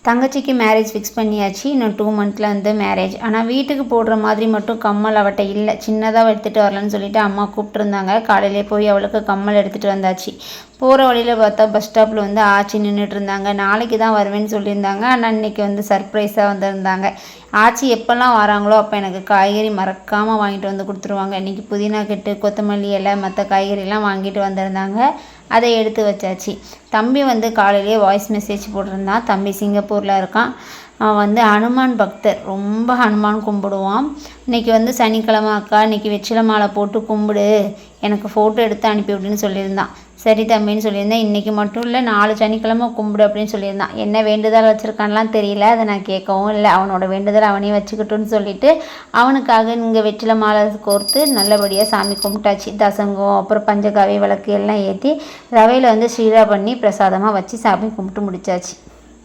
தங்கச்சிக்கு marriage fix பண்ணியாச்சு. இன்னும் 2 மந்த்தில் வந்து மேரேஜ். ஆனால் வீட்டுக்கு போடுற மாதிரி மட்டும் கம்மல் அவட்ட இல்லை. சின்னதாக எடுத்துகிட்டு வரலன்னு சொல்லிவிட்டு அம்மா கூப்பிட்ருந்தாங்க. காலையிலே போய் அவளுக்கு கம்மல் எடுத்துகிட்டு வந்தாச்சு. போகிற வழியில் பார்த்தா பஸ் ஸ்டாப்பில் வந்து ஆச்சி நின்றுட்டு இருந்தாங்க. நாளைக்கு தான் வருவேன்னு சொல்லியிருந்தாங்க. ஆனால் இன்றைக்கி வந்து சர்ப்ரைஸாக வந்திருந்தாங்க. ஆச்சி எப்போல்லாம் வராங்களோ அப்போ எனக்கு காய்கறி மறக்காமல் வாங்கிட்டு வந்து கொடுத்துருவாங்க. இன்றைக்கி புதினா கட்டு, கொத்தமல்லி இலை, மற்ற காய்கறிலாம் வாங்கிட்டு வந்திருந்தாங்க. அதை எடுத்து வச்சாச்சு. தம்பி வந்து காலையிலேயே வாய்ஸ் மெசேஜ் போட்டிருந்தான். தம்பி சிங்கப்பூரில் இருக்கான். அவன் வந்து ஹனுமான் பக்தர், ரொம்ப ஹனுமான் கும்பிடுவான். இன்றைக்கி வந்து சனிக்கிழமை அக்கா, இன்றைக்கி வெற்றிலை மாலை போட்டு கும்பிடு, எனக்கு ஃபோட்டோ எடுத்து அனுப்பி அப்படின்னு சொல்லியிருந்தான். சரி தம்பின்னு சொல்லியிருந்தேன். இன்றைக்கி மட்டும் இல்லை, 4 சனிக்கிழமை கும்பிடு அப்படின்னு சொல்லியிருந்தான். என்ன வேண்டுதல் வச்சுருக்கான்லாம் தெரியல, அதை நான் கேட்கவும் இல்லை. அவனோட வேண்டுதல் அவனே வச்சுக்கிட்டுன்னு சொல்லிவிட்டு அவனுக்காக இங்கே வெற்றிலை மாலை கோர்த்து நல்லபடியாக சாமி கும்பிட்டாச்சு. தசங்கம், அப்புறம் பஞ்சகாவி விளக்கு எல்லாம் ஏற்றி ரவையில் வந்து ஸ்ரீரா பண்ணி பிரசாதமாக வச்சு சாமி கும்பிட்டு முடிச்சாச்சு.